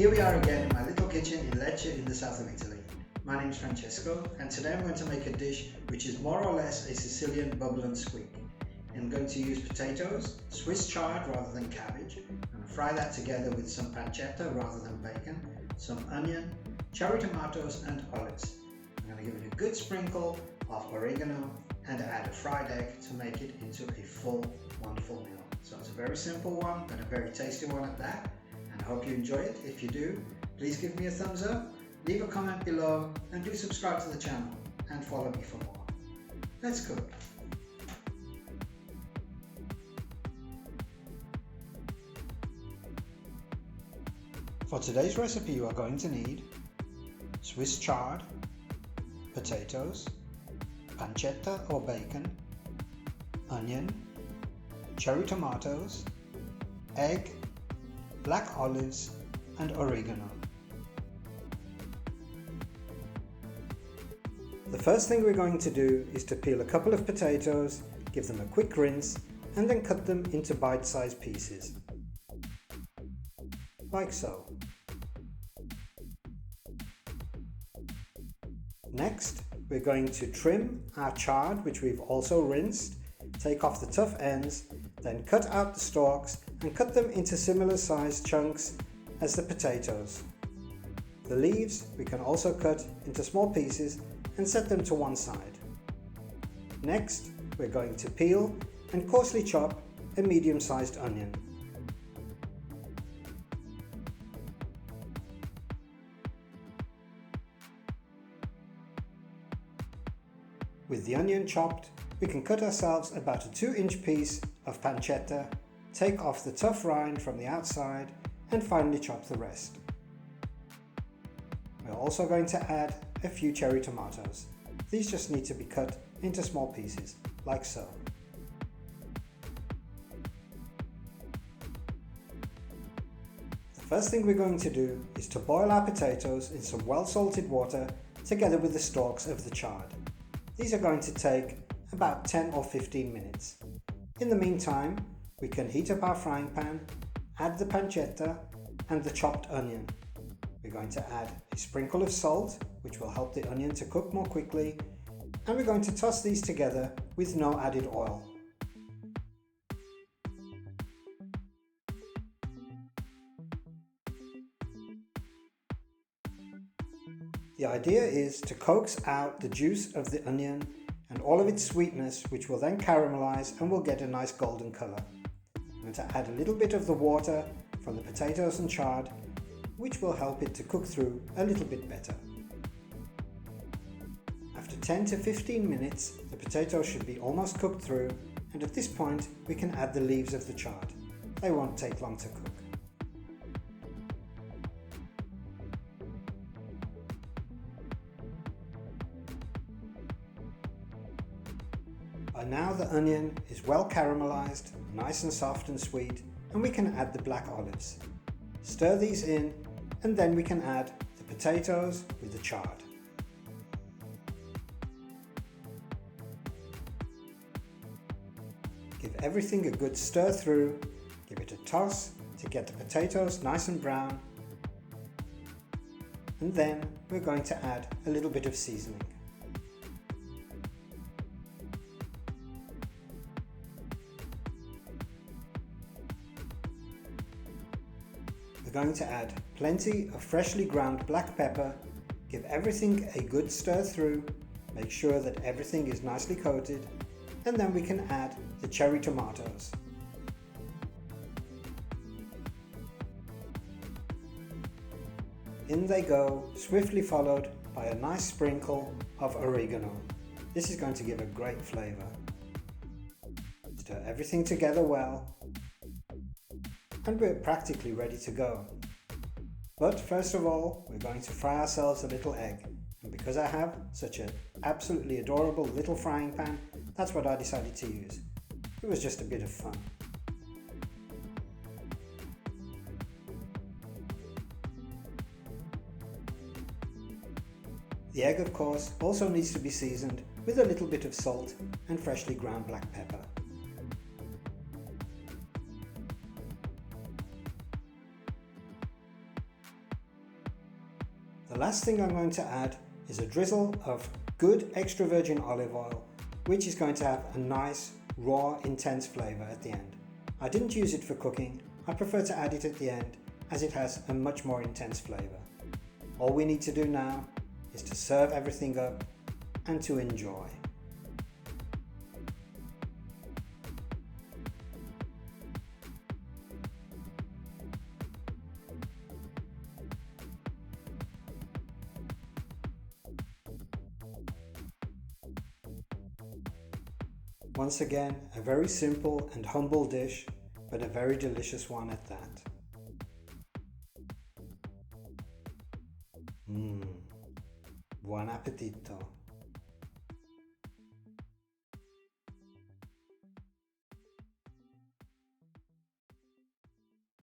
Here we are again in my little kitchen in Lecce in the south of Italy. My name is Francesco and today I'm going to make a dish which is more or less a Sicilian bubble and squeak. I'm going to use potatoes, Swiss chard rather than cabbage, and fry that together with some pancetta rather than bacon, some onion, cherry tomatoes and olives. I'm going to give it a good sprinkle of oregano and add a fried egg to make it into a full, wonderful meal. So it's a very simple one, but a very tasty one at that. And I hope you enjoy it. If you do, please give me a thumbs up, leave a comment below, and do subscribe to the channel and follow me for more. Let's cook. For today's recipe you are going to need Swiss chard, potatoes, pancetta or bacon, onion, cherry tomatoes, egg, black olives and oregano. The first thing we're going to do is to peel a couple of potatoes, give them a quick rinse and then cut them into bite-sized pieces, like so. Next, we're going to trim our chard, which we've also rinsed, take off the tough ends, then cut out the stalks and cut them into similar sized chunks as the potatoes. The leaves we can also cut into small pieces and set them to one side. Next, we're going to peel and coarsely chop a medium-sized onion. With the onion chopped, we can cut ourselves about a 2-inch piece of pancetta, take off the tough rind from the outside and finally chop the rest. We're also going to add a few cherry tomatoes. These just need to be cut into small pieces, like so. The first thing we're going to do is to boil our potatoes in some well-salted water together with the stalks of the chard. These are going to take about 10 or 15 minutes. In the meantime, we can heat up our frying pan, add the pancetta and the chopped onion. We're going to add a sprinkle of salt, which will help the onion to cook more quickly, and we're going to toss these together with no added oil. The idea is to coax out the juice of the onion and all of its sweetness, which will then caramelize and we'll get a nice golden color. I'm going to add a little bit of the water from the potatoes and chard, which will help it to cook through a little bit better. After 10 to 15 minutes, the potatoes should be almost cooked through, and at this point we can add the leaves of the chard. They won't take long to cook. By now the onion is well caramelized, nice and soft and sweet, and we can add the black olives. Stir these in and then we can add the potatoes with the chard. Give everything a good stir through, give it a toss to get the potatoes nice and brown, and then we're going to add a little bit of seasoning. We're going to add plenty of freshly ground black pepper, give everything a good stir through, make sure that everything is nicely coated, and then we can add the cherry tomatoes. In they go, swiftly followed by a nice sprinkle of oregano. This is going to give a great flavour. Stir everything together well, and we're practically ready to go. But first of all, we're going to fry ourselves a little egg, and because I have such an absolutely adorable little frying pan, that's what I decided to use. It was just a bit of fun. The egg, of course, also needs to be seasoned with a little bit of salt and freshly ground black pepper. last thing I'm going to add is a drizzle of good extra virgin olive oil, which is going to have a nice, raw, intense flavour at the end. I didn't use it for cooking, I prefer to add it at the end as it has a much more intense flavour. All we need to do now is to serve everything up and to enjoy. Once again, a very simple and humble dish, but a very delicious one at that. Buon appetito!